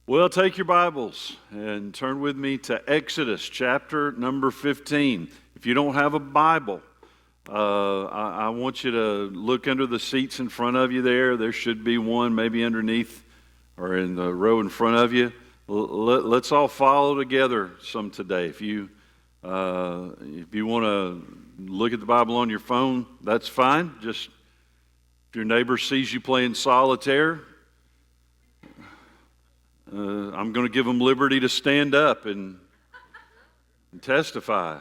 Well, take your Bibles and turn with me to Exodus chapter number 15. If you don't have a Bible, I want you to look under the seats in front of you there. There should be one maybe underneath or in the row in front of you. Let's all follow together some today. If you want to look at the Bible on your phone, that's fine. Just if your neighbor sees you playing solitaire, I'm going to give them liberty to stand up and testify.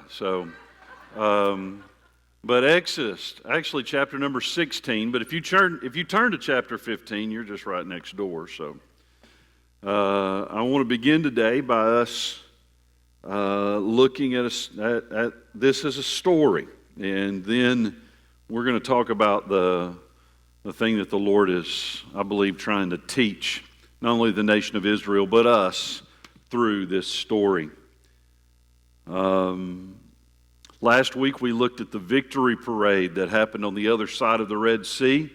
But Exodus, actually chapter number 16. But if you turn to chapter 15, you're just right next door. So I want to begin today by us looking at this as a story, and then we're going to talk about the thing that the Lord is, I believe, trying to teach not only the nation of Israel, but us through this story. Last week we looked at the victory parade that happened on the other side of the Red Sea.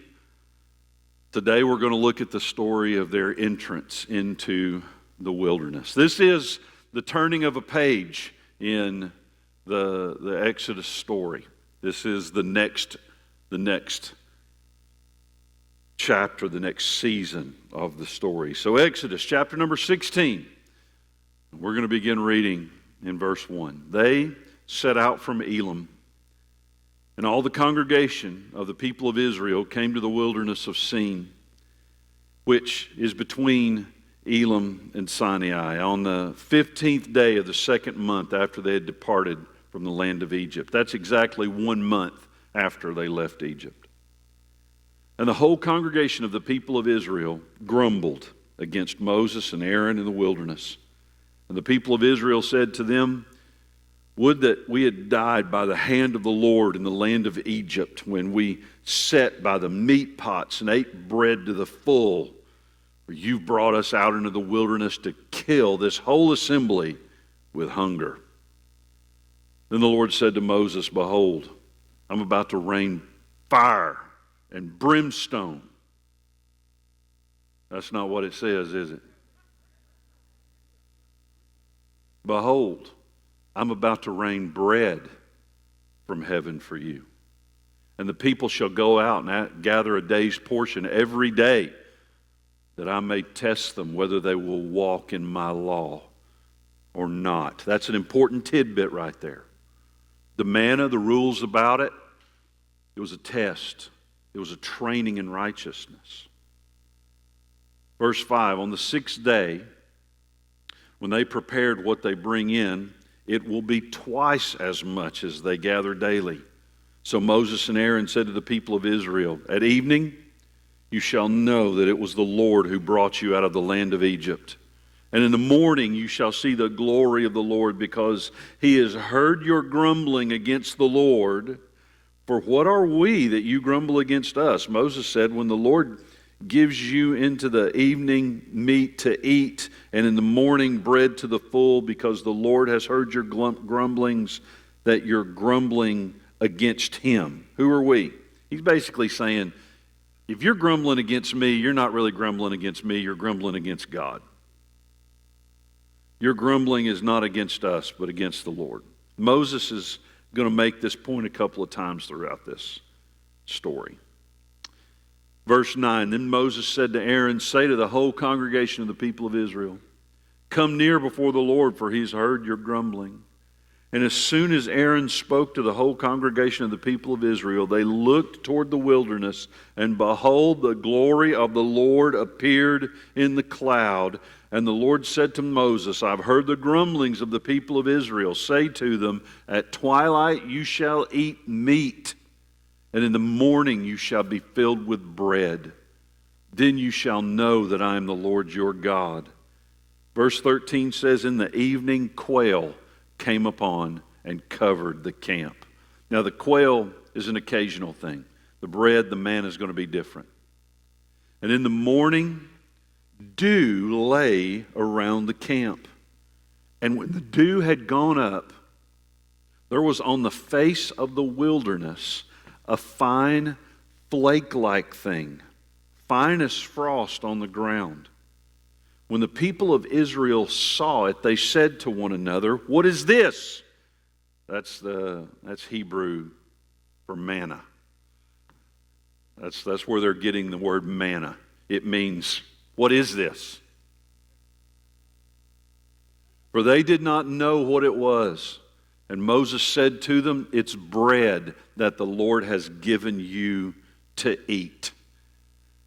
Today we're going to look at the story of their entrance into the wilderness. This is the turning of a page in the Exodus story. This is the next chapter, the next season of the story. So Exodus chapter number 16. We're going to begin reading in verse 1. They set out from Elim, and all the congregation of the people of Israel came to the wilderness of Sin, which is between Elim and Sinai, on the 15th day of the second month after they had departed from the land of Egypt. That's exactly 1 month after they left Egypt. And the whole congregation of the people of Israel grumbled against Moses and Aaron in the wilderness. And the people of Israel said to them, "Would that we had died by the hand of the Lord in the land of Egypt, when we sat by the meat pots and ate bread to the full. For you've brought us out into the wilderness to kill this whole assembly with hunger." Then the Lord said to Moses, "Behold, I'm about to rain fire and brimstone." That's not what it says, is it? "Behold, I'm about to rain bread from heaven for you. And the people shall go out and gather a day's portion every day, that I may test them whether they will walk in my law or not." That's an important tidbit right there. The manna, the rules about it, it was a test. It was a training in righteousness. Verse 5, on the 6th day, when they prepared what they bring in, it will be twice as much as they gather daily. So Moses and Aaron said to the people of Israel, "At evening you shall know that it was the Lord who brought you out of the land of Egypt. And in the morning you shall see the glory of the Lord, because he has heard your grumbling against the Lord. For what are we that you grumble against us?" Moses said, "When the Lord gives you into the evening meat to eat, and in the morning bread to the full, because the Lord has heard your grumblings, that you're grumbling against him." Who are we? He's basically saying, if you're grumbling against me, you're not really grumbling against me, you're grumbling against God. Your grumbling is not against us, but against the Lord. Moses is going to make this point a couple of times throughout this story. Verse 9, then Moses said to Aaron, "Say to the whole congregation of the people of Israel, come near before the Lord, for he's heard your grumbling." And as soon as Aaron spoke to the whole congregation of the people of Israel, they looked toward the wilderness, and behold, the glory of the Lord appeared in the cloud. And the Lord said to Moses, "I've heard the grumblings of the people of Israel. Say to them, at twilight you shall eat meat, and in the morning you shall be filled with bread. Then you shall know that I am the Lord your God." Verse 13 says, "In the evening quail came upon and covered the camp." Now the quail is an occasional thing. The bread, the manna is going to be different. "And in the morning dew lay around the camp. And when the dew had gone up, there was on the face of the wilderness a fine flake-like thing, fine as frost on the ground. When the people of Israel saw it, they said to one another, "What is this?" That's Hebrew for manna. That's where they're getting the word manna. It means, what is this? For they did not know what it was. And Moses said to them, "It's bread that the Lord has given you to eat."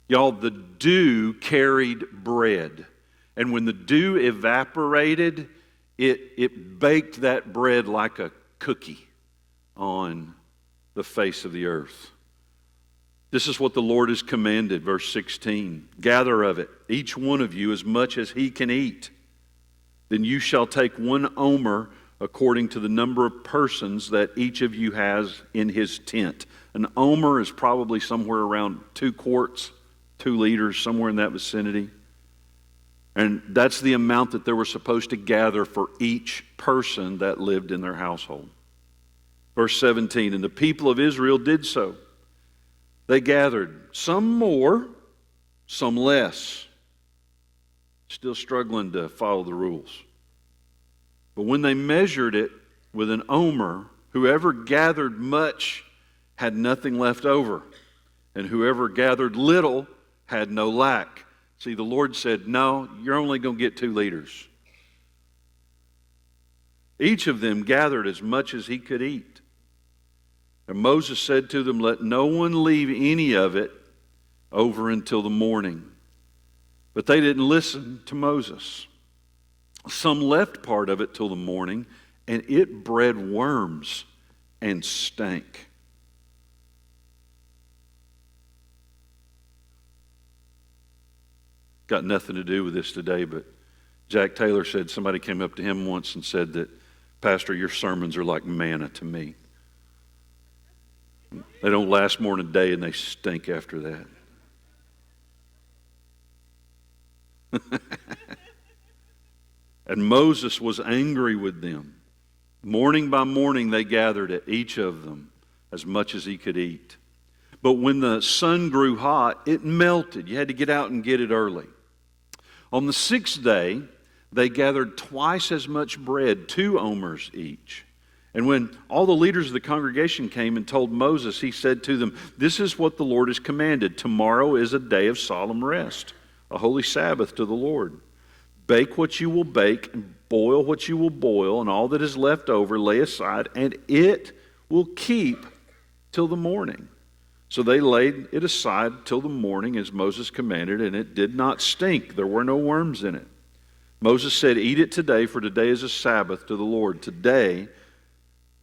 Y'all, the dew carried bread. And when the dew evaporated, it baked that bread like a cookie on the face of the earth. This is what the Lord has commanded, verse 16. "Gather of it, each one of you, as much as he can eat. Then you shall take 1 omer according to the number of persons that each of you has in his tent." An omer is probably somewhere around 2 quarts, 2 liters, somewhere in that vicinity. And that's the amount that they were supposed to gather for each person that lived in their household. Verse 17, "And the people of Israel did so. They gathered, some more, some less." Still struggling to follow the rules. "But when they measured it with an omer, whoever gathered much had nothing left over, and whoever gathered little had no lack." See, the Lord said, "No, you're only going to get 2 liters." Each of them gathered as much as he could eat. And Moses said to them, "Let no one leave any of it over until the morning." But they didn't listen to Moses. Some left part of it till the morning, and it bred worms and stank. Got nothing to do with this today, but Jack Taylor said somebody came up to him once and said that, "Pastor, your sermons are like manna to me. They don't last more than a day and they stink after that." And Moses was angry with them. Morning by morning they gathered it, each of them, as much as he could eat. But when the sun grew hot, it melted. You had to get out and get it early. On the 6th day, they gathered twice as much bread, 2 omers each. And when all the leaders of the congregation came and told Moses, he said to them, "This is what the Lord has commanded. Tomorrow is a day of solemn rest, a holy Sabbath to the Lord. Bake what you will bake, and boil what you will boil, and all that is left over lay aside, and it will keep till the morning." So they laid it aside till the morning as Moses commanded, and it did not stink. There were no worms in it. Moses said, "Eat it today, for today is a Sabbath to the Lord. Today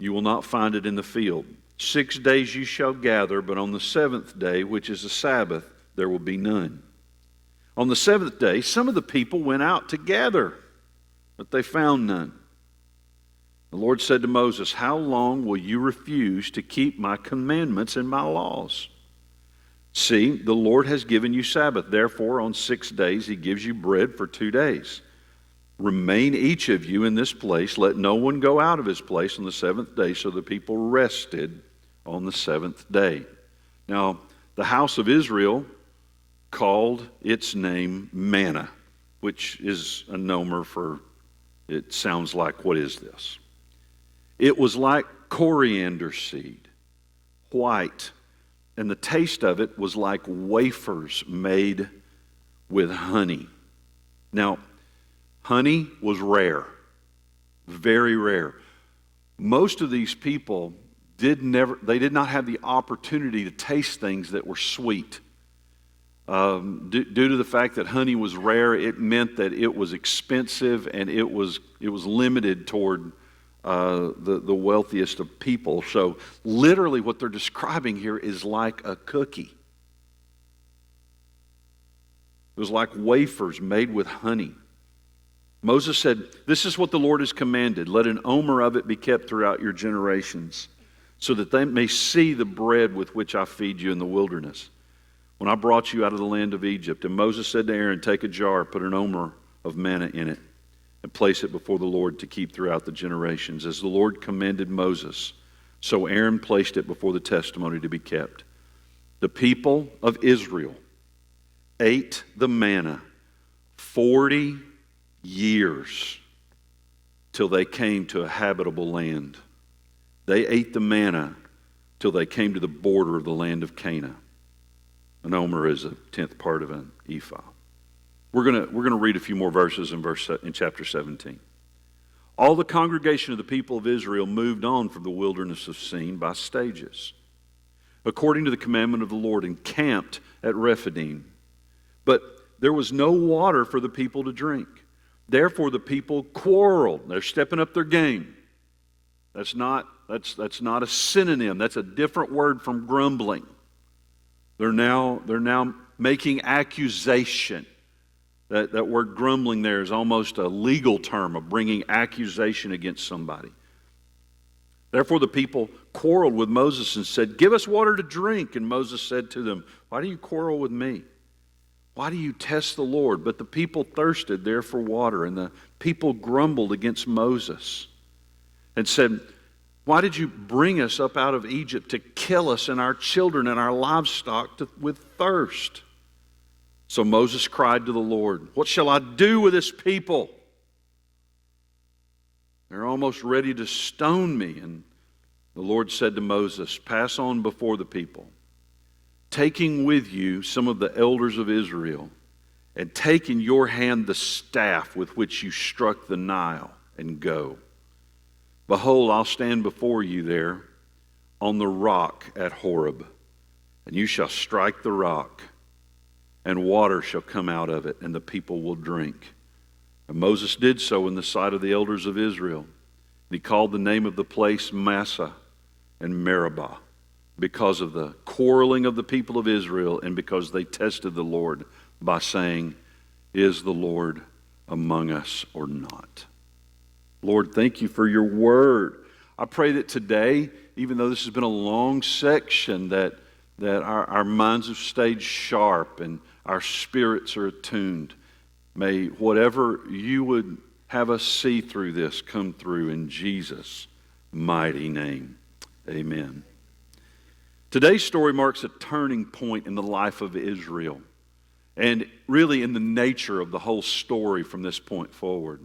you will not find it in the field. 6 days you shall gather, but on the 7th day, which is a Sabbath, there will be none." On the 7th day, some of the people went out to gather, but they found none. The Lord said to Moses, "How long will you refuse to keep my commandments and my laws? See, the Lord has given you Sabbath. Therefore, on 6 days he gives you bread for 2 days. Remain each of you in this place. Let no one go out of his place on the 7th day." So the people rested on the 7th day. Now, the house of Israel called its name manna, which is a nomer for, it sounds like, what is this? It was like coriander seed, white, and the taste of it was like wafers made with honey. Now, honey was rare, very rare. Most of these people did not have the opportunity to taste things that were sweet. Due to the fact that honey was rare, it meant that it was expensive and it was limited toward the wealthiest of people. So literally what they're describing here is like a cookie. It was like wafers made with honey. Moses said, "This is what the Lord has commanded. Let an omer of it be kept throughout your generations, so that they may see the bread with which I feed you in the wilderness, when I brought you out of the land of Egypt." And Moses said to Aaron, "Take a jar, put an omer of manna in it, and place it before the Lord to keep throughout the generations. As the Lord commanded Moses, so Aaron placed it before the testimony to be kept." The people of Israel ate the manna 40 years till they came to a habitable land. They ate the manna till they came to the border of the land of Canaan. An omer is a tenth part of an ephah. We're gonna read a few more verses in chapter 17. All the congregation of the people of Israel moved on from the wilderness of Sin by stages, according to the commandment of the Lord, and camped at Rephidim. But there was no water for the people to drink. Therefore the people quarreled. They're stepping up their game. That's not a synonym. That's a different word from grumbling. They're now making accusation. That word grumbling there is almost a legal term of bringing accusation against somebody. Therefore the people quarreled with Moses and said, "Give us water to drink." And Moses said to them, "Why do you quarrel with me? Why do you test the Lord?" But the people thirsted there for water, and the people grumbled against Moses and said, "Why did you bring us up out of Egypt to kill us and our children and our livestock with thirst?" So Moses cried to the Lord, "What shall I do with this people? They're almost ready to stone me." And the Lord said to Moses, "Pass on before the people, taking with you some of the elders of Israel, and take in your hand the staff with which you struck the Nile, and go. Behold, I'll stand before you there on the rock at Horeb, and you shall strike the rock, and water shall come out of it, and the people will drink." And Moses did so in the sight of the elders of Israel. And he called the name of the place Massah and Meribah, because of the quarreling of the people of Israel, and because they tested the Lord by saying, "Is the Lord among us or not?" Lord, thank you for your word. I pray that today, even though this has been a long section, that our minds have stayed sharp and our spirits are attuned. May whatever you would have us see through this come through in Jesus' mighty name. Amen. Today's story marks a turning point in the life of Israel, and really in the nature of the whole story from this point forward.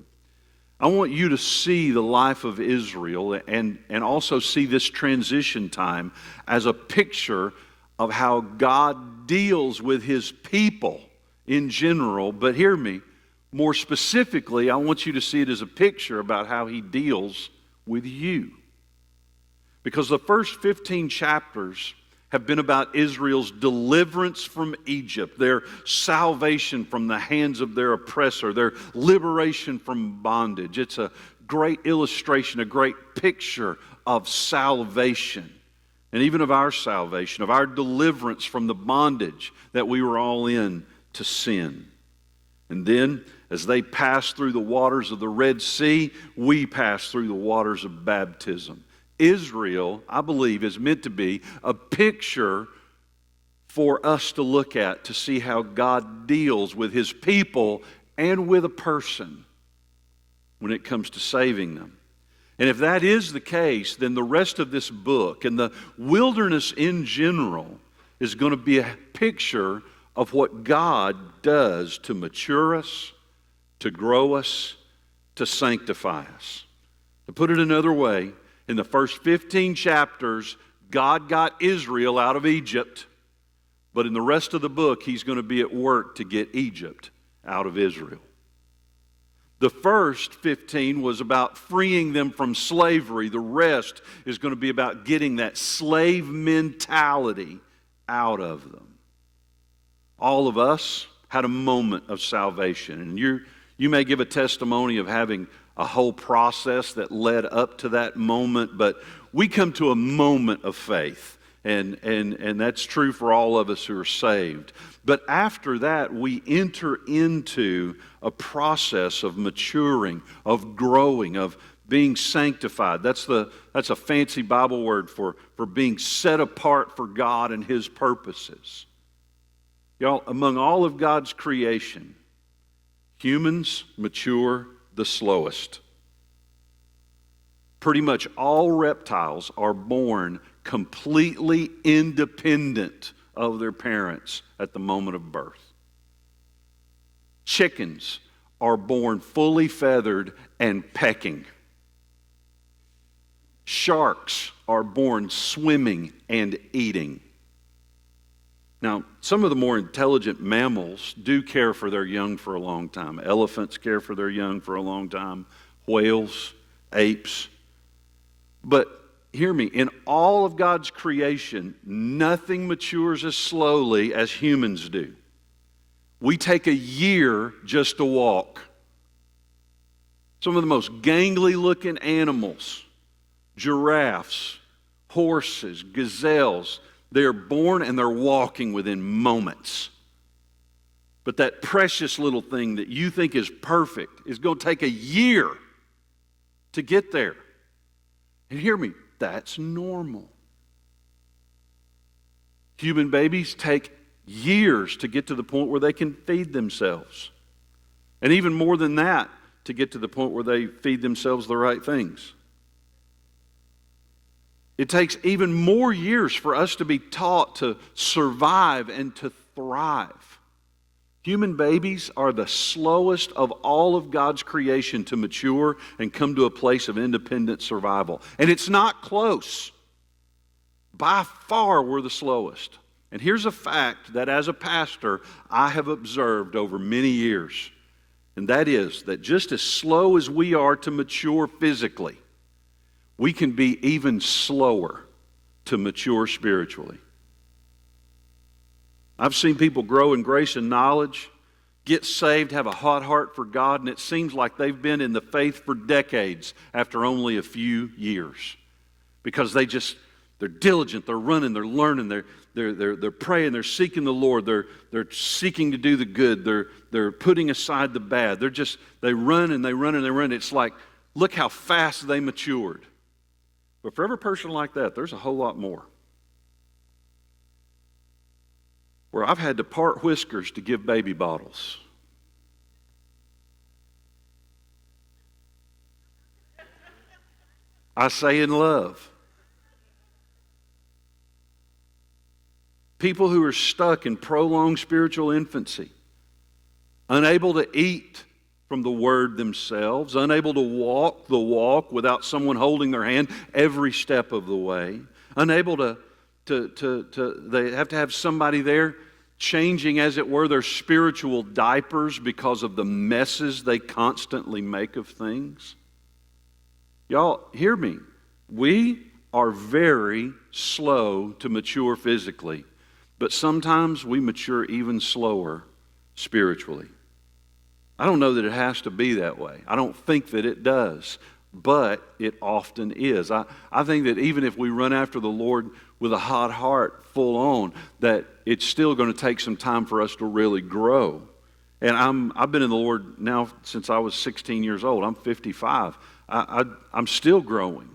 I want you to see the life of Israel and also see this transition time as a picture of how God deals with his people in general. But hear me, more specifically, I want you to see it as a picture about how he deals with you. Because the first 15 chapters have been about Israel's deliverance from Egypt, their salvation from the hands of their oppressor, their liberation from bondage. It's a great illustration, a great picture of salvation, and even of our salvation, of our deliverance from the bondage that we were all in to sin. And then, as they passed through the waters of the Red Sea, we passed through the waters of baptism. Israel, I believe, is meant to be a picture for us to look at to see how God deals with his people and with a person when it comes to saving them. And if that is the case, then the rest of this book and the wilderness in general is going to be a picture of what God does to mature us, to grow us, to sanctify us. To put it another way, in the first 15 chapters, God got Israel out of Egypt, but in the rest of the book, he's going to be at work to get Egypt out of Israel. The first 15 was about freeing them from slavery. The rest is going to be about getting that slave mentality out of them. All of us had a moment of salvation, and you may give a testimony of having a whole process that led up to that moment, but we come to a moment of faith, and that's true for all of us who are saved. But after that, we enter into a process of maturing, of growing, of being sanctified. That's a fancy Bible word for being set apart for God and his purposes. Y'all, among all of God's creation, humans mature the slowest. Pretty much all reptiles are born completely independent of their parents at the moment of birth. Chickens are born fully feathered and pecking. Sharks are born swimming and eating. Now, some of the more intelligent mammals do care for their young for a long time. Elephants care for their young for a long time. Whales, apes. But hear me, in all of God's creation, nothing matures as slowly as humans do. We take a year just to walk. Some of the most gangly looking animals, giraffes, horses, gazelles, they're born and they're walking within moments. But that precious little thing that you think is perfect is going to take a year to get there. And hear me, that's normal. Human babies take years to get to the point where they can feed themselves. And even more than that, to get to the point where they feed themselves the right things. It takes even more years for us to be taught to survive and to thrive. Human babies are the slowest of all of God's creation to mature and come to a place of independent survival. And it's not close. By far, we're the slowest. And here's a fact that as a pastor, I have observed over many years. And that is that just as slow as we are to mature physically, we can be even slower to mature spiritually. I've seen people grow in grace and knowledge, get saved, have a hot heart for God, and it seems like they've been in the faith for decades after only a few years. Because they're diligent, they're running, they're learning, they're praying, they're seeking the Lord, they're seeking to do the good, they're putting aside the bad. They run and they run and they run. It's like, look how fast they matured. But for every person like that, there's a whole lot more. Where I've had to part whiskers to give baby bottles. I say in love. People who are stuck in prolonged spiritual infancy, unable to eat from the Word themselves, unable to walk the walk without someone holding their hand every step of the way, unable to they have to have somebody there changing, as it were, their spiritual diapers because of the messes they constantly make of things. Y'all, hear me. We are very slow to mature physically, but sometimes we mature even slower spiritually. I don't know that it has to be that way. I don't think that it does, but it often is. I think that even if we run after the Lord with a hot heart, full on, that it's still going to take some time for us to really grow. And I've been in the Lord now since I was 16 years old. I'm 55. I'm still growing.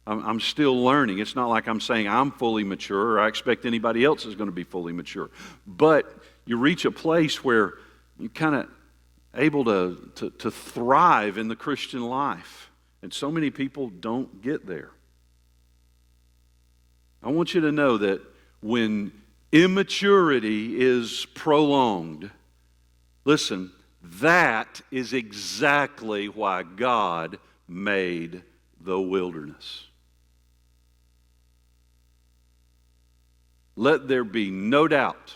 I'm still learning. It's not like I'm saying I'm fully mature or I expect anybody else is going to be fully mature. But you reach a place where you kind of able to thrive in the Christian life. And so many people don't get there. I want you to know that when immaturity is prolonged, listen, that is exactly why God made the wilderness. Let there be no doubt.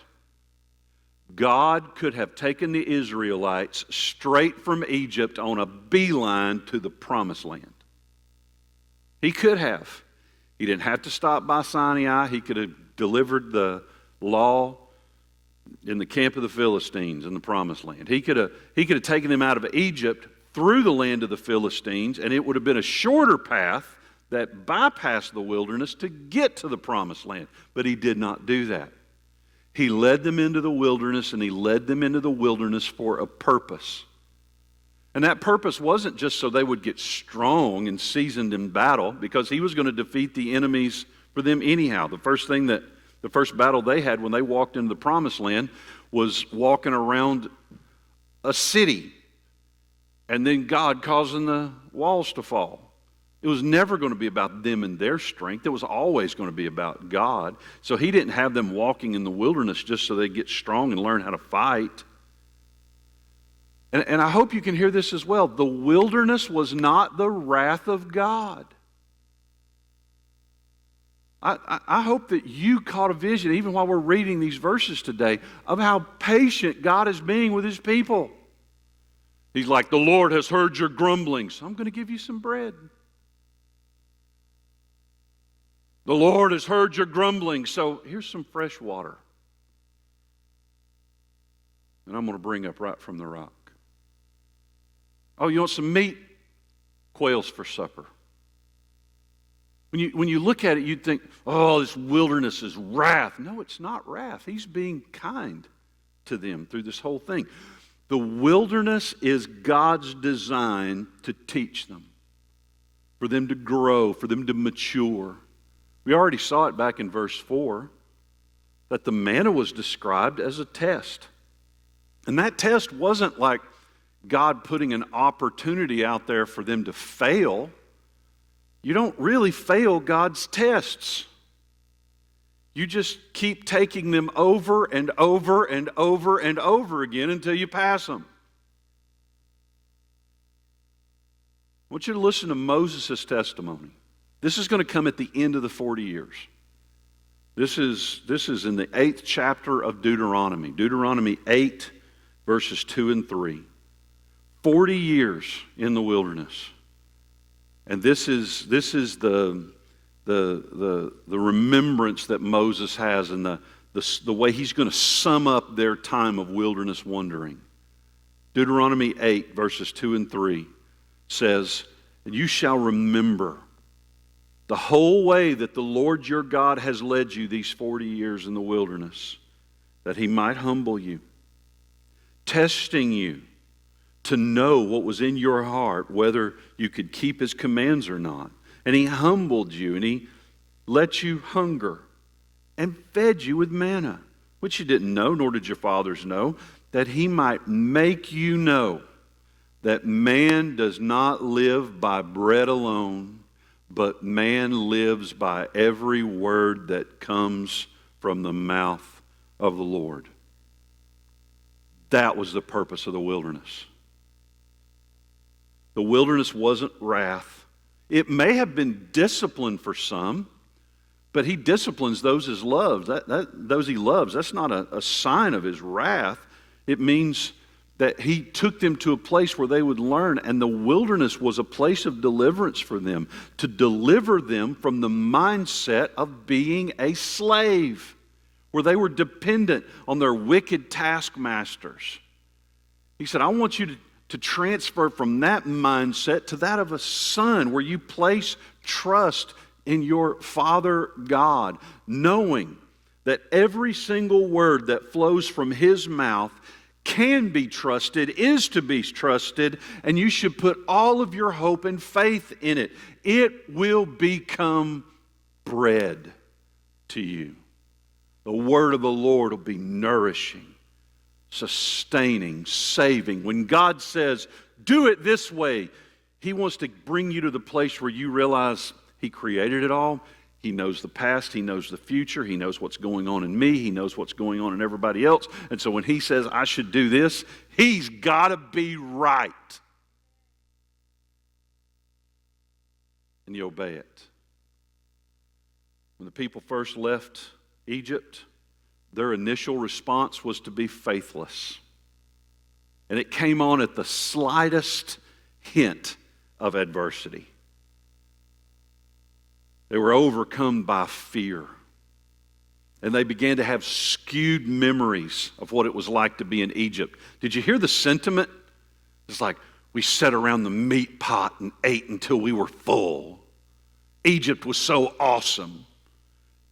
God could have taken the Israelites straight from Egypt on a beeline to the Promised Land. He could have. He didn't have to stop by Sinai. He could have delivered the law in the camp of the Philistines in the Promised Land. He could have taken them out of Egypt through the land of the Philistines, and it would have been a shorter path that bypassed the wilderness to get to the Promised Land. But he did not do that. He led them into the wilderness, and he led them into the wilderness for a purpose. And that purpose wasn't just so they would get strong and seasoned in battle, because he was going to defeat the enemies for them anyhow. The first battle they had when they walked into the Promised Land was walking around a city and then God causing the walls to fall. It was never going to be about them and their strength. It was always going to be about God. So he didn't have them walking in the wilderness just so they get strong and learn how to fight. And I hope you can hear this as well. The wilderness was not the wrath of God. I hope that you caught a vision, even while we're reading these verses today, of how patient God is being with His people. He's like, the Lord has heard your grumbling, so I'm going to give you some bread. The Lord has heard your grumbling, so here's some fresh water. And I'm going to bring up right from the rock. Oh, you want some meat? Quails for supper. When you look at it, you'd think, oh, this wilderness is wrath. No, it's not wrath. He's being kind to them through this whole thing. The wilderness is God's design to teach them, for them to grow, for them to mature. We already saw it back in verse 4, that the manna was described as a test. And that test wasn't like God putting an opportunity out there for them to fail. You don't really fail God's tests. You just keep taking them over and over and over and over again until you pass them. I want you to listen to Moses' testimony. This is going to come at the end of the 40 years. This is in the 8th chapter of Deuteronomy. Deuteronomy 8, verses 2 and 3. 40 years in the wilderness. And this is the remembrance that Moses has, and the way he's going to sum up their time of wilderness wandering. Deuteronomy 8, verses 2 and 3 says, "And you shall remember the whole way that the Lord your God has led you these 40 years in the wilderness, that He might humble you, testing you to know what was in your heart, whether you could keep His commands or not. And He humbled you, and He let you hunger, and fed you with manna, which you didn't know, nor did your fathers know, that He might make you know that man does not live by bread alone, but man lives by every word that comes from the mouth of the Lord." That was the purpose of the wilderness. The wilderness wasn't wrath. It may have been discipline for some, but He disciplines those He loves. Those He loves. That's not a sign of His wrath. It means that He took them to a place where they would learn, and the wilderness was a place of deliverance for them, to deliver them from the mindset of being a slave, where they were dependent on their wicked taskmasters. He said, I want you to transfer from that mindset to that of a son, where you place trust in your Father God, knowing that every single word that flows from His mouth can be trusted, is to be trusted, and you should put all of your hope and faith in it. It will become bread to you. The word of the Lord will be nourishing, sustaining, saving. When God says, do it this way, He wants to bring you to the place where you realize He created it all. He knows the past. He knows the future. He knows what's going on in me. He knows what's going on in everybody else. And so when He says, I should do this, He's got to be right. And you obey it. When the people first left Egypt, their initial response was to be faithless. And it came on at the slightest hint of adversity. They were overcome by fear. And they began to have skewed memories of what it was like to be in Egypt. Did you hear the sentiment? It's like, we sat around the meat pot and ate until we were full. Egypt was so awesome.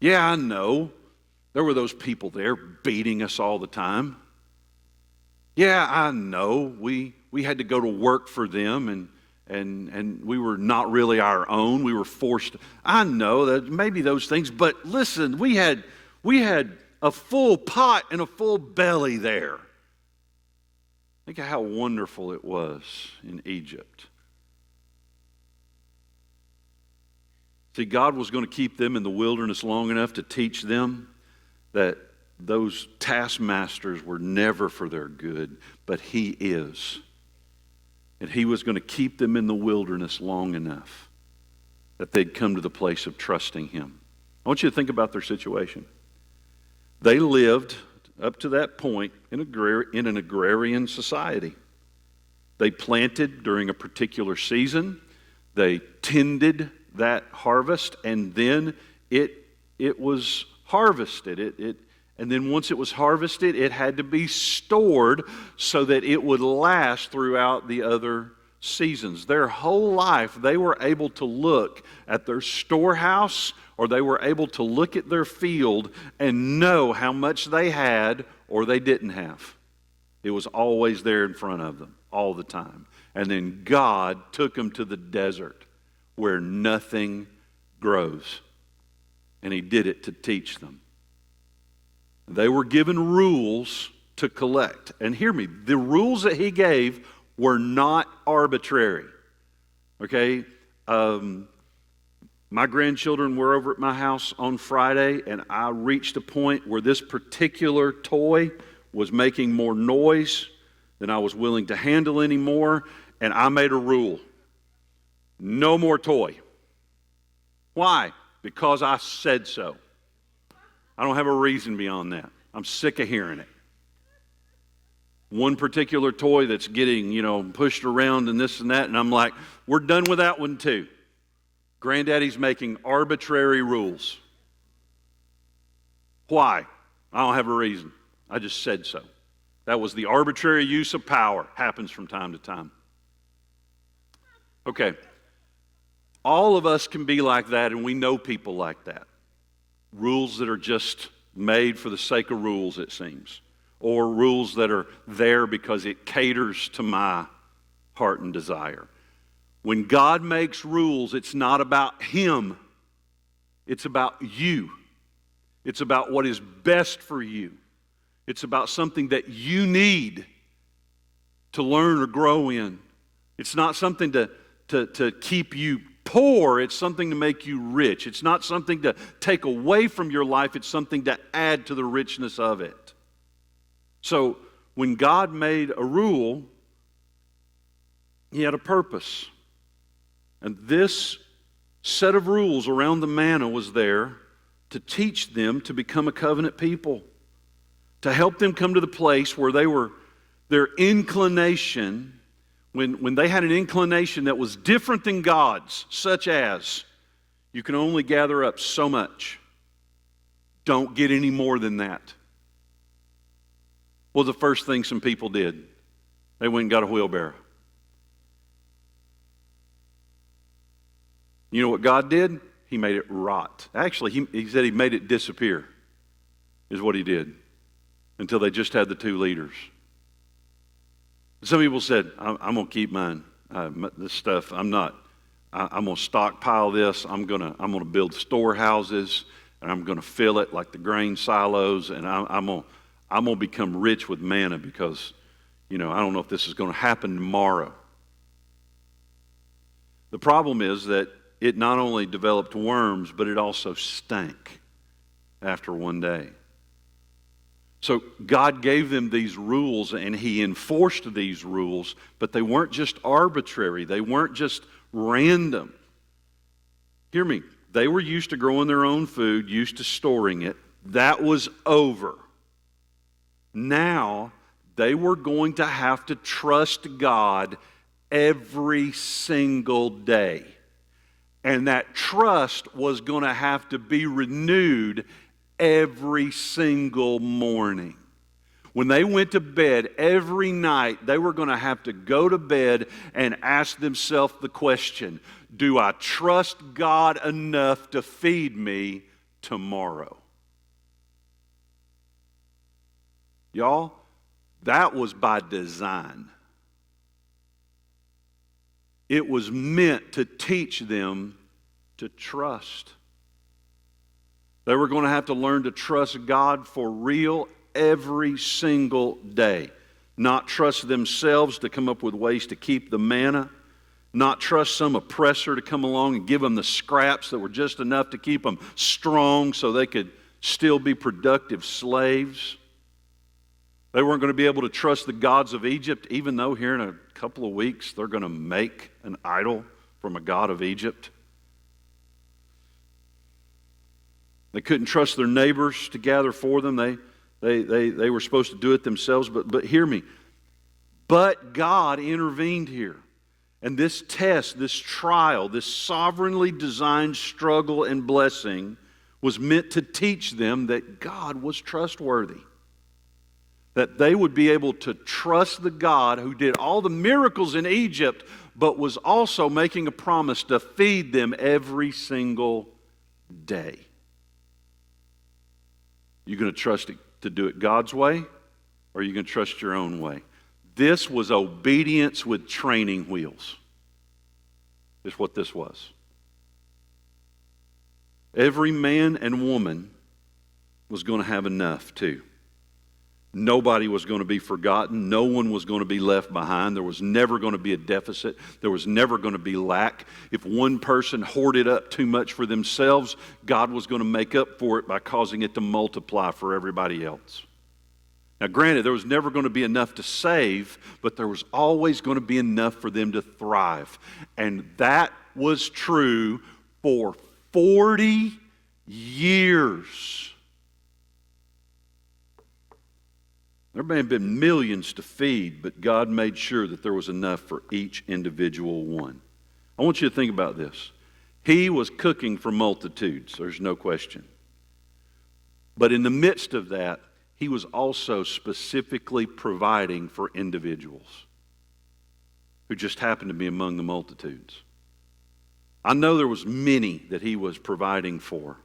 Yeah, I know. There were those people there beating us all the time. Yeah, I know. We had to go to work for them, and we were not really our own. We were forced. I know that maybe those things, but listen, we had a full pot and a full belly there. Think of how wonderful it was in Egypt. See, God was going to keep them in the wilderness long enough to teach them that those taskmasters were never for their good, but He is. And he was going to keep them in the wilderness long enough that they'd come to the place of trusting him. I want you to think about their situation. They lived up to that point in an agrarian society. They planted during a particular season. They tended that harvest, and then it was harvested. And then once it was harvested, it had to be stored so that it would last throughout the other seasons. Their whole life, they were able to look at their storehouse, or they were able to look at their field and know how much they had or they didn't have. It was always there in front of them all the time. And then God took them to the desert where nothing grows. And he did it to teach them. They were given rules to collect. And hear me, the rules that he gave were not arbitrary. Okay? My grandchildren were over at my house on Friday, and I reached a point where this particular toy was making more noise than I was willing to handle anymore, and I made a rule. No more toy. Why? Because I said so. I don't have a reason beyond that. I'm sick of hearing it. One particular toy that's getting, pushed around and this and that, and I'm like, we're done with that one too. Granddaddy's making arbitrary rules. Why? I don't have a reason. I just said so. That was the arbitrary use of power. Happens from time to time. Okay. All of us can be like that, and we know people like that. Rules that are just made for the sake of rules, it seems. Or rules that are there because it caters to my heart and desire. When God makes rules, it's not about him. It's about you. It's about what is best for you. It's about something that you need to learn or grow in. It's not something to keep you poor. It's something to make you rich. It's not something to take away from your life. It's something to add to the richness of it. So when God made a rule, he had a purpose. And this set of rules around the manna was there to teach them to become a covenant people, to help them come to the place where their inclination, when they had an inclination that was different than God's, such as, you can only gather up so much. Don't get any more than that. Well, the first thing some people did, they went and got a wheelbarrow. You know what God did? He made it rot. Actually, he said he made it disappear, is what he did, until they just had the 2 liters. Some people said, I'm going to keep mine. This stuff, I'm going to stockpile this. I'm going to build storehouses, and I'm going to fill it like the grain silos, and I'm going to become rich with manna because, I don't know if this is going to happen tomorrow. The problem is that it not only developed worms, but it also stank after one day. So God gave them these rules, and he enforced these rules, but they weren't just arbitrary. They weren't just random. Hear me. They were used to growing their own food, used to storing it. That was over. Now, they were going to have to trust God every single day. And that trust was going to have to be renewed every single morning. When they went to bed every night, they were going to have to go to bed and ask themselves the question, do I trust God enough to feed me tomorrow? Y'all, that was by design. It was meant to teach them to trust. They were going to have to learn to trust God for real every single day. Not trust themselves to come up with ways to keep the manna. Not trust some oppressor to come along and give them the scraps that were just enough to keep them strong so they could still be productive slaves. They weren't going to be able to trust the gods of Egypt, even though here in a couple of weeks they're going to make an idol from a god of Egypt? They couldn't trust their neighbors to gather for them. They were supposed to do it themselves. But hear me. But God intervened here. And this test, this trial, this sovereignly designed struggle and blessing was meant to teach them that God was trustworthy. That they would be able to trust the God who did all the miracles in Egypt, but was also making a promise to feed them every single day. You going to trust it to do it God's way, or are you going to trust your own way? This was obedience with training wheels, is what this was. Every man and woman was going to have enough too. Nobody was going to be forgotten. No one was going to be left behind. There was never going to be a deficit. There was never going to be lack. If one person hoarded up too much for themselves, God was going to make up for it by causing it to multiply for everybody else. Now, granted, there was never going to be enough to save, but there was always going to be enough for them to thrive. And that was true for 40 years. There may have been millions to feed, but God made sure that there was enough for each individual one. I want you to think about this. He was cooking for multitudes, there's no question. But in the midst of that, He was also specifically providing for individuals who just happened to be among the multitudes. I know there was many that He was providing for,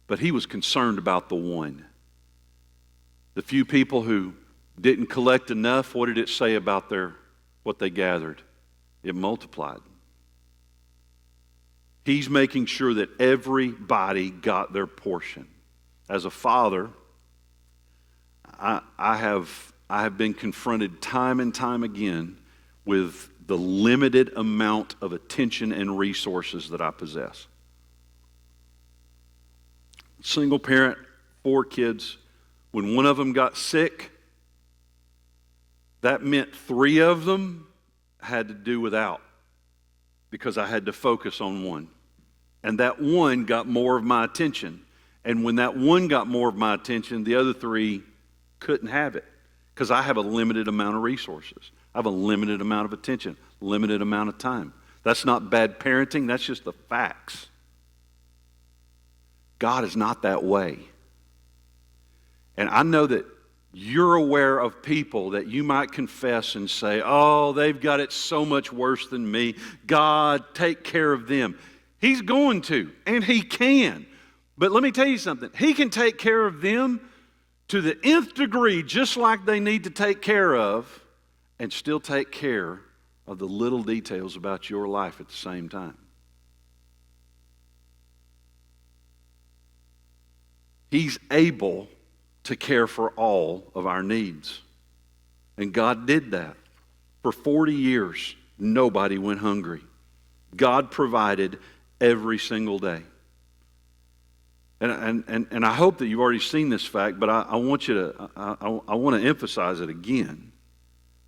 but He was concerned about the one. The few people who didn't collect enough, what did it say about what they gathered? It multiplied. He's making sure that everybody got their portion. As a father, I have been confronted time and time again with the limited amount of attention and resources that I possess. Single parent, 4 kids. When one of them got sick, that meant 3 of them had to do without because I had to focus on one. And that one got more of my attention. And when that one got more of my attention, the other 3 couldn't have it because I have a limited amount of resources. I have a limited amount of attention, limited amount of time. That's not bad parenting. That's just the facts. God is not that way. And I know that you're aware of people that you might confess and say, oh, they've got it so much worse than me. God, take care of them. He's going to, and He can. But let me tell you something. He can take care of them to the nth degree, just like they need to take care of, and still take care of the little details about your life at the same time. He's able to care for all of our needs. And God did that. For 40 years, nobody went hungry. God provided every single day. And I hope that you've already seen this fact, but I want to emphasize it again.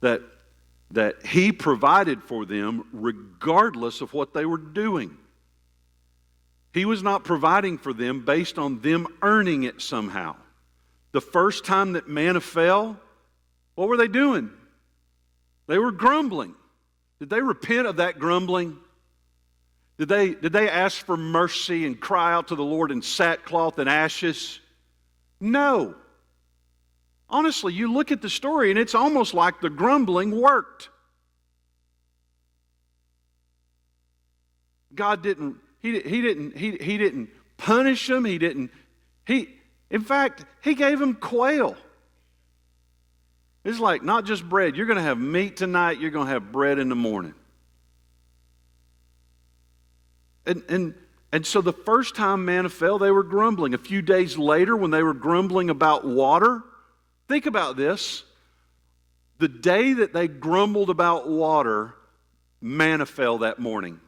That He provided for them regardless of what they were doing. He was not providing for them based on them earning it somehow. The first time that manna fell, what were they doing? They were grumbling. Did they repent of that grumbling? Did they ask for mercy and cry out to the Lord in sackcloth and ashes? No. Honestly, you look at the story and it's almost like the grumbling worked. God didn't punish them. In fact, He gave them quail. It's like not just bread. You're going to have meat tonight. You're going to have bread in the morning. And so the first time manna fell, they were grumbling. A few days later, when they were grumbling about water, think about this. The day that they grumbled about water, manna fell that morning.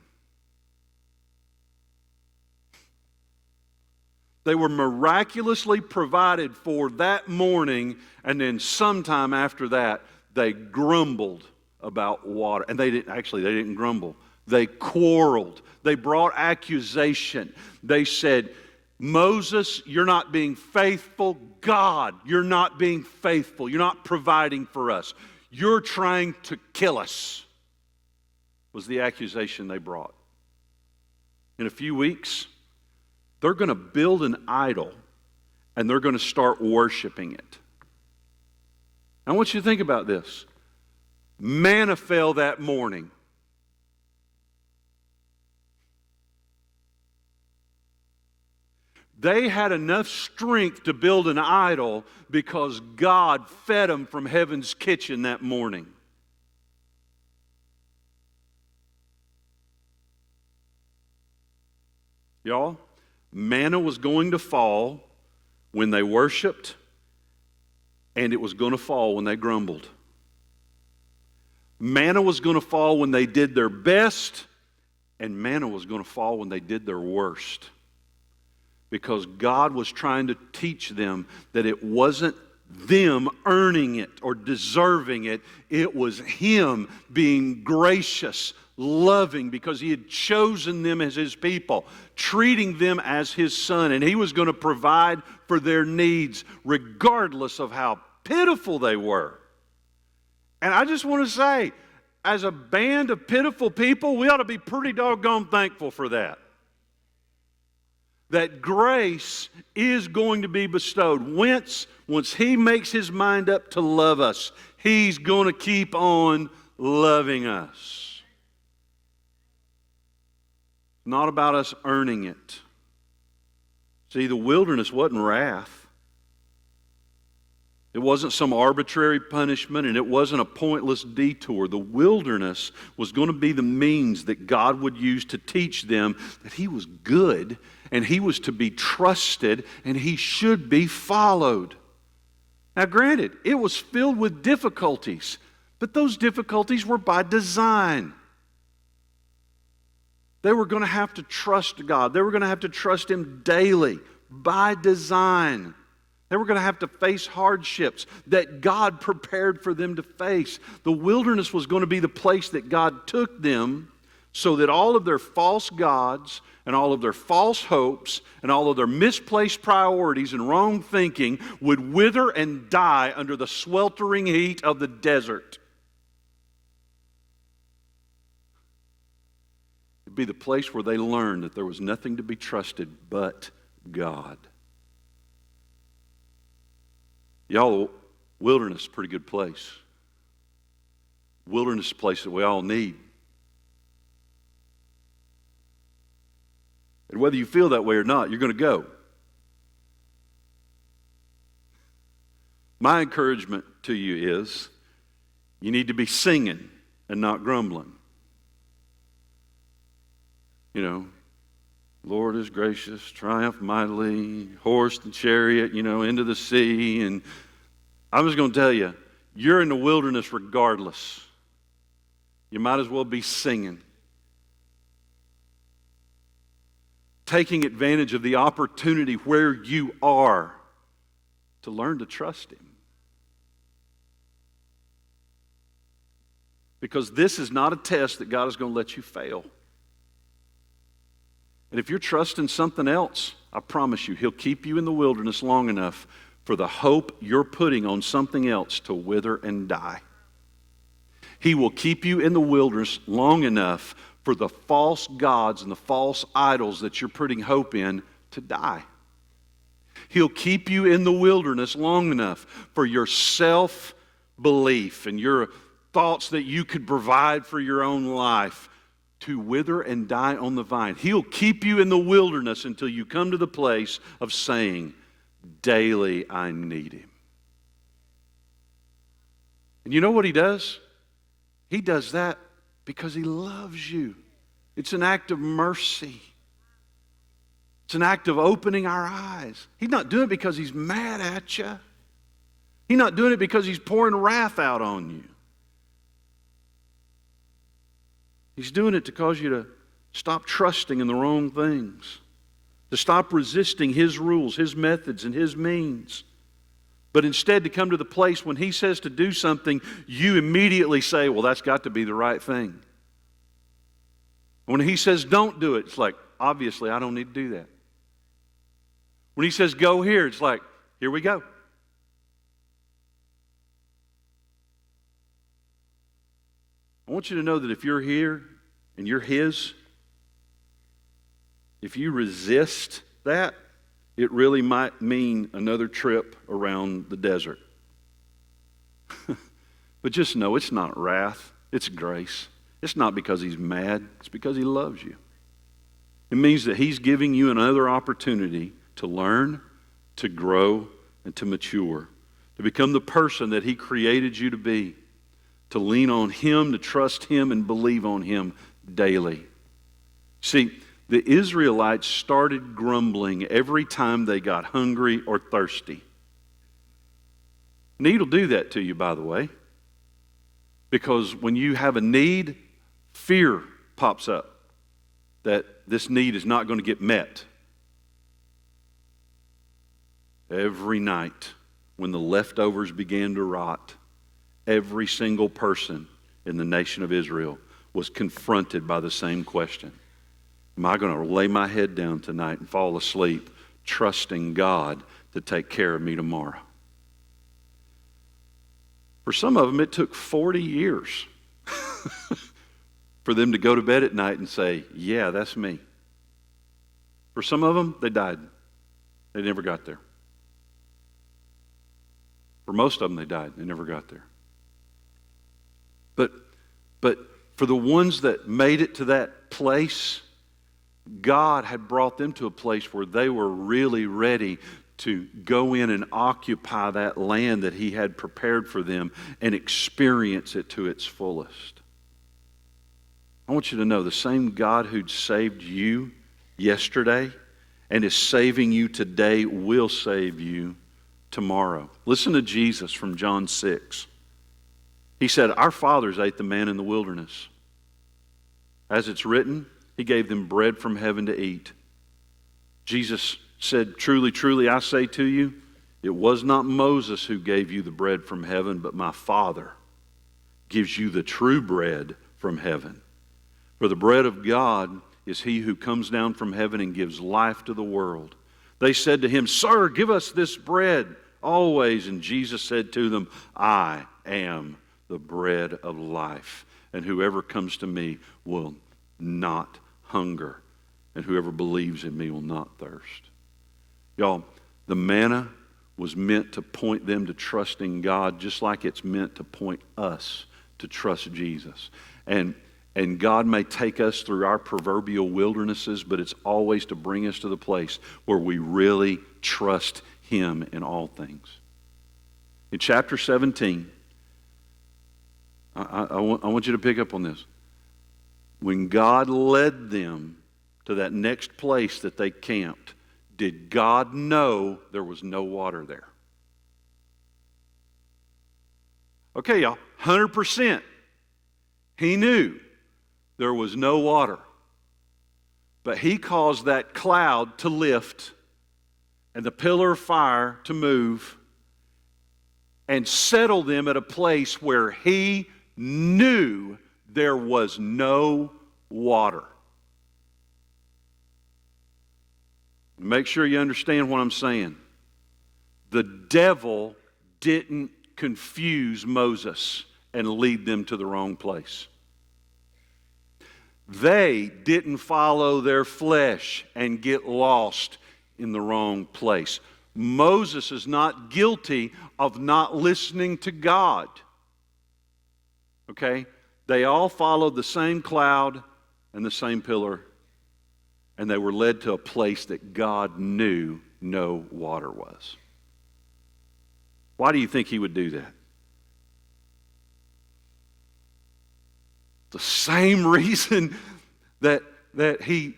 They were miraculously provided for that morning, and then sometime after that, they grumbled about water. And they didn't grumble. They quarreled. They brought accusation. They said, Moses, you're not being faithful. God, you're not being faithful. You're not providing for us. You're trying to kill us, was the accusation they brought. In a few weeks, they're going to build an idol and they're going to start worshiping it. I want you to think about this. Manna fell that morning. They had enough strength to build an idol because God fed them from heaven's kitchen that morning. Y'all, manna was going to fall when they worshiped, and it was going to fall when they grumbled. Manna was going to fall when they did their best, and manna was going to fall when they did their worst. Because God was trying to teach them that it wasn't them earning it or deserving it. It was Him being gracious, loving, because He had chosen them as His people, treating them as His Son. And He was going to provide for their needs regardless of how pitiful they were. And I just want to say, as a band of pitiful people, we ought to be pretty doggone thankful for that. That grace is going to be bestowed. Once He makes His mind up to love us, He's going to keep on loving us. Not about us earning it. See, the wilderness wasn't wrath. It wasn't some arbitrary punishment, and it wasn't a pointless detour. The wilderness was going to be the means that God would use to teach them that He was good, and He was to be trusted, and He should be followed. Now, granted, it was filled with difficulties, but those difficulties were by design. They were going to have to trust God. They were going to have to trust Him daily by design. They were going to have to face hardships that God prepared for them to face. The wilderness was going to be the place that God took them so that all of their false gods and all of their false hopes and all of their misplaced priorities and wrong thinking would wither and die under the sweltering heat of the desert. It'd be the place where they learned that there was nothing to be trusted but God. Y'all, wilderness is a pretty good place. Wilderness is a place that we all need. And whether you feel that way or not, you're going to go. My encouragement to you is you need to be singing and not grumbling. You know, Lord is gracious, triumph mightily, horse and chariot, into the sea. And I'm just going to tell you, you're in the wilderness regardless. You might as well be singing. Taking advantage of the opportunity where you are to learn to trust Him. Because this is not a test that God is going to let you fail. And if you're trusting something else, I promise you, He'll keep you in the wilderness long enough for the hope you're putting on something else to wither and die. He will keep you in the wilderness long enough for the false gods and the false idols that you're putting hope in to die. He'll keep you in the wilderness long enough for your self-belief and your thoughts that you could provide for your own life to wither and die on the vine. He'll keep you in the wilderness until you come to the place of saying, daily I need Him. And you know what He does? He does that because He loves you. It's an act of mercy. It's an act of opening our eyes. He's not doing it because He's mad at you. He's not doing it because He's pouring wrath out on you. He's doing it to cause you to stop trusting in the wrong things, to stop resisting His rules, His methods, and His means, But instead to come to the place when He says to do something, you immediately say, well, that's got to be the right thing. When He says don't do it, it's like, obviously I don't need to do that. When He says go here, it's like, here we go. I want you to know that if you're here and you're His, if you resist that, it really might mean another trip around the desert. But just know it's not wrath, it's grace. It's not because He's mad, it's because He loves you. It means that He's giving you another opportunity to learn, to grow, and to mature, to become the person that He created you to be, to lean on Him, to trust Him, and believe on Him daily. See, the Israelites started grumbling every time they got hungry or thirsty. Need will do that to you, by the way. Because when you have a need, fear pops up that this need is not going to get met. Every night when the leftovers began to rot, every single person in the nation of Israel was confronted by the same question. Am I going to lay my head down tonight and fall asleep, trusting God to take care of me tomorrow? For some of them, it took 40 years for them to go to bed at night and say, yeah, that's me. For some of them, they died. They never got there. For most of them, they died. They never got there. But for the ones that made it to that place, God had brought them to a place where they were really ready to go in and occupy that land that He had prepared for them and experience it to its fullest. I want you to know the same God who saved you yesterday and is saving you today will save you tomorrow. Listen to Jesus from John 6. He said, our fathers ate the manna in the wilderness. As it's written, He gave them bread from heaven to eat. Jesus said, truly, truly, I say to you, it was not Moses who gave you the bread from heaven, but my Father gives you the true bread from heaven. For the bread of God is He who comes down from heaven and gives life to the world. They said to Him, Sir, give us this bread always. And Jesus said to them, I am the bread of life, and whoever comes to me will not hunger, and whoever believes in me will not thirst. Y'all, the manna was meant to point them to trusting God, just like it's meant to point us to trust Jesus. And God may take us through our proverbial wildernesses, but it's always to bring us to the place where we really trust Him in all things. In chapter 17, I want you to pick up on this. When God led them to that next place that they camped, did God know there was no water there? Okay, y'all, 100%. He knew there was no water. But He caused that cloud to lift and the pillar of fire to move and settle them at a place where He knew there was no water. Make sure you understand what I'm saying. The devil didn't confuse Moses and lead them to the wrong place. They didn't follow their flesh and get lost in the wrong place. Moses is not guilty of not listening to God. Okay? They all followed the same cloud and the same pillar, and they were led to a place that God knew no water was. Why do you think He would do that? The same reason that he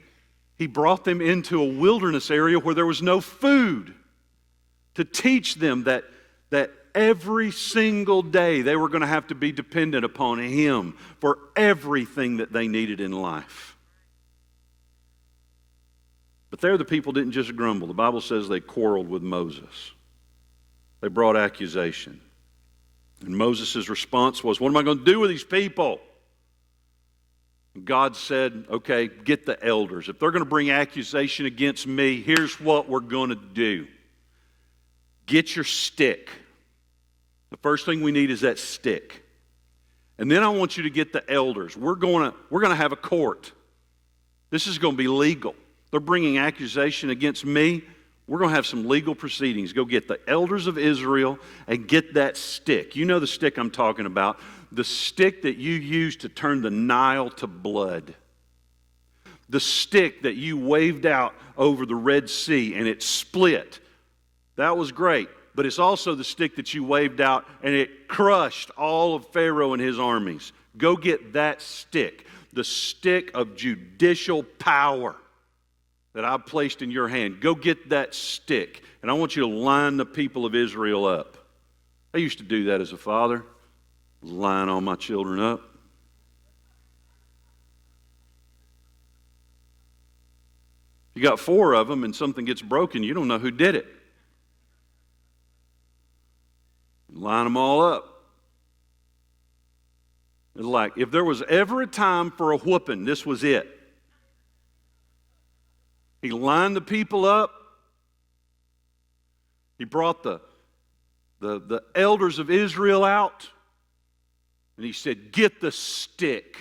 brought them into a wilderness area where there was no food, to teach them that every single day they were going to have to be dependent upon Him for everything that they needed in life. But there the people didn't just grumble. The Bible says they quarreled with Moses. They brought accusation. And Moses' response was, what am I going to do with these people? And God said, okay, get the elders. If they're going to bring accusation against me, here's what we're going to do. Get your stick. The first thing we need is that stick. And then I want you to get the elders. We're going to have a court. This is going to be legal. They're bringing accusation against me. We're going to have some legal proceedings. Go get the elders of Israel and get that stick. You know the stick I'm talking about. The stick that you used to turn the Nile to blood. The stick that you waved out over the Red Sea and it split. That was great. But it's also the stick that you waved out and it crushed all of Pharaoh and his armies. Go get that stick. The stick of judicial power that I've placed in your hand. Go get that stick. And I want you to line the people of Israel up. I used to do that as a father. Line all my children up. You got 4 of them and something gets broken, you don't know who did it. Line them all up. It's like, if there was ever a time for a whooping, this was it. He lined the people up. He brought the elders of Israel out. And he said, get the stick.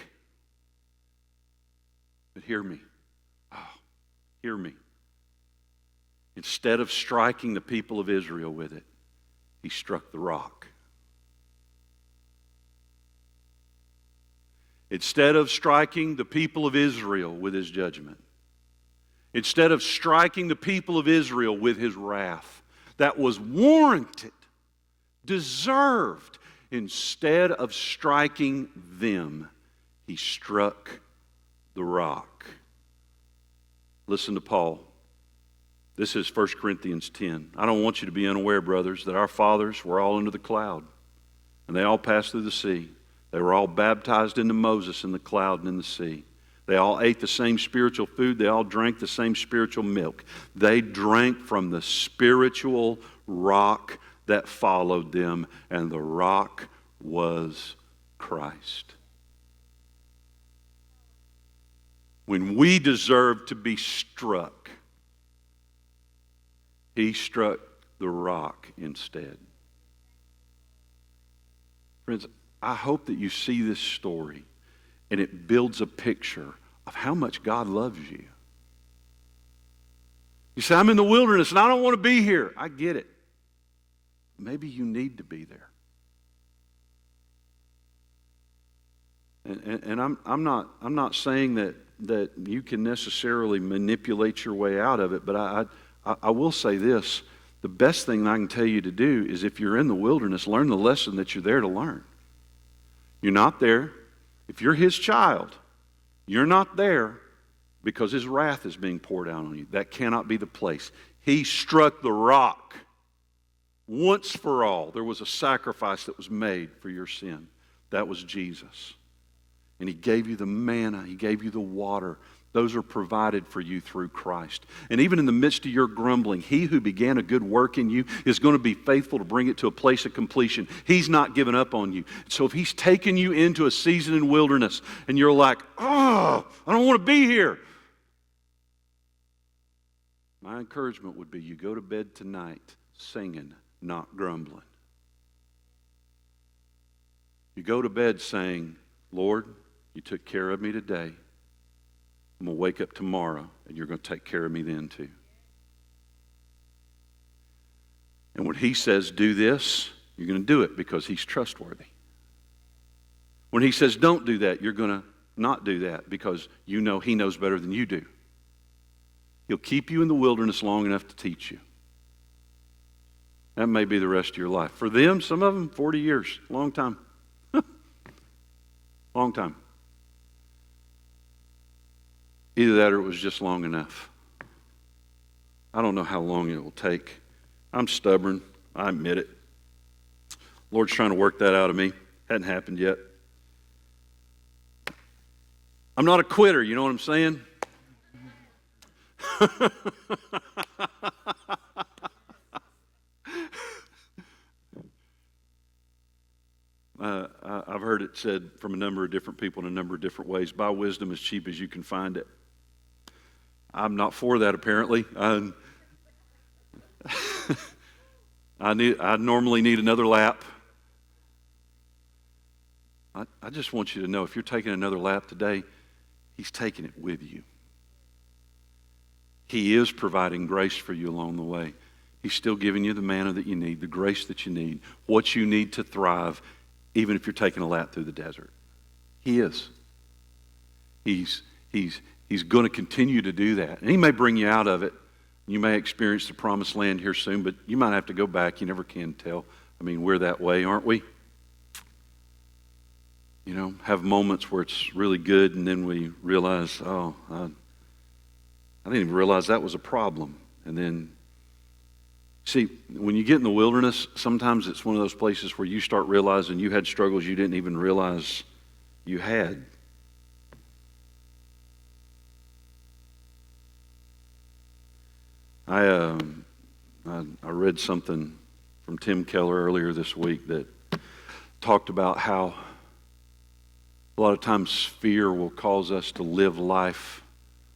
But hear me. Oh, hear me. Instead of striking the people of Israel with it, he struck the rock. Instead of striking the people of Israel with his judgment, instead of striking the people of Israel with his wrath that was warranted, deserved, instead of striking them, he struck the rock. Listen to Paul. This is 1 Corinthians 10. I don't want you to be unaware, brothers, that our fathers were all under the cloud, and they all passed through the sea. They were all baptized into Moses in the cloud and in the sea. They all ate the same spiritual food. They all drank the same spiritual milk. They drank from the spiritual rock that followed them, and the rock was Christ. When we deserved to be struck, he struck the rock instead. Friends, I hope that you see this story and it builds a picture of how much God loves you. You say, I'm in the wilderness and I don't want to be here. I get it. Maybe you need to be there. And I'm not saying that you can necessarily manipulate your way out of it, but I will say this. The best thing I can tell you to do is, if you're in the wilderness, learn the lesson that you're there to learn. You're not there. If you're his child, you're not there because his wrath is being poured out on you. That cannot be the place. He struck the rock. Once for all, there was a sacrifice that was made for your sin. That was Jesus. And he gave you the manna. He gave you the water. Those are provided for you through Christ. And even in the midst of your grumbling, he who began a good work in you is going to be faithful to bring it to a place of completion. He's not given up on you. So if he's taken you into a season in wilderness and you're like, oh, I don't want to be here. My encouragement would be, you go to bed tonight singing, not grumbling. You go to bed saying, Lord, you took care of me today. I'm going to wake up tomorrow, and you're going to take care of me then too. And when he says, do this, you're going to do it because he's trustworthy. When he says, don't do that, you're going to not do that because you know he knows better than you do. He'll keep you in the wilderness long enough to teach you. That may be the rest of your life. For them, some of them, 40 years, long time. Long time. Either that or it was just long enough. I don't know how long it will take. I'm stubborn. I admit it. Lord's trying to work that out of me. Hadn't happened yet. I'm not a quitter, you know what I'm saying? I've heard it said from a number of different people in a number of different ways, buy wisdom as cheap as you can find it. I'm not for that, apparently. I normally need another lap. I just want you to know, if you're taking another lap today, He's taking it with you. He is providing grace for you along the way. He's still giving you the manna that you need, the grace that you need, what you need to thrive, even if you're taking a lap through the desert. He is. He's going to continue to do that. And He may bring you out of it. You may experience the promised land here soon, but you might have to go back. You never can tell. I mean, we're that way, aren't we? You know, have moments where it's really good, and then we realize, oh, I didn't even realize that was a problem. And then, see, when you get in the wilderness, sometimes it's one of those places where you start realizing you had struggles you didn't even realize you had. I read something from Tim Keller earlier this week that talked about how a lot of times fear will cause us to live life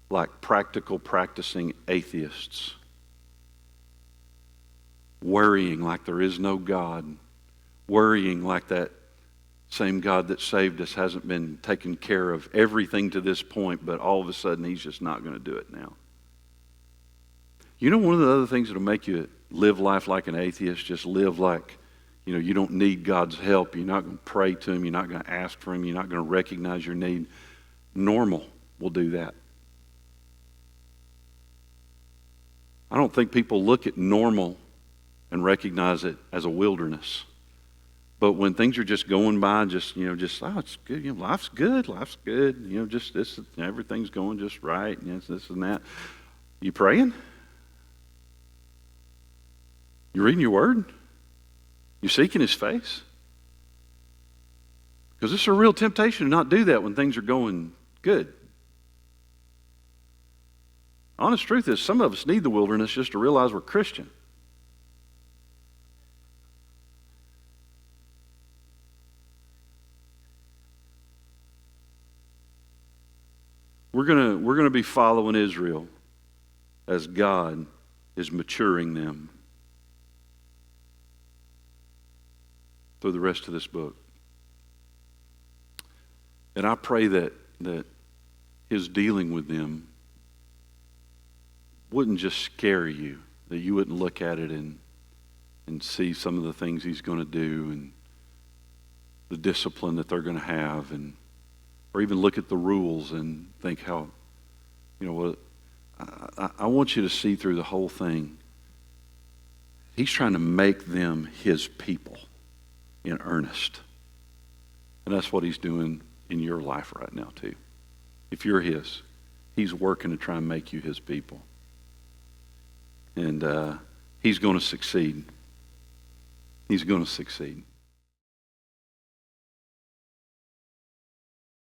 like practical, practicing atheists. Worrying like there is no God. Worrying like that same God that saved us hasn't been taking care of everything to this point, but all of a sudden He's just not going to do it now. You know, one of the other things that will make you live life like an atheist, just live like, you know, you don't need God's help. You're not going to pray to Him. You're not going to ask for Him. You're not going to recognize your need. Normal will do that. I don't think people look at normal and recognize it as a wilderness. But when things are just going by, oh, it's good. You know, life's good. You know, just this, everything's going just right. And this and that. You praying? You reading your word? You seeking His face? Because it's a real temptation to not do that when things are going good. Honest truth is, some of us need the wilderness just to realize we're Christian. We're gonna be following Israel as God is maturing them through the rest of this book. And I pray that His dealing with them wouldn't just scare you, that you wouldn't look at it and see some of the things He's going to do and the discipline that they're going to have, or even look at the rules and think how, you know what, I want you to see through the whole thing. He's trying to make them His people in earnest. And that's what He's doing in your life right now too. If you're His, He's working to try and make you His people. And He's going to succeed. He's going to succeed.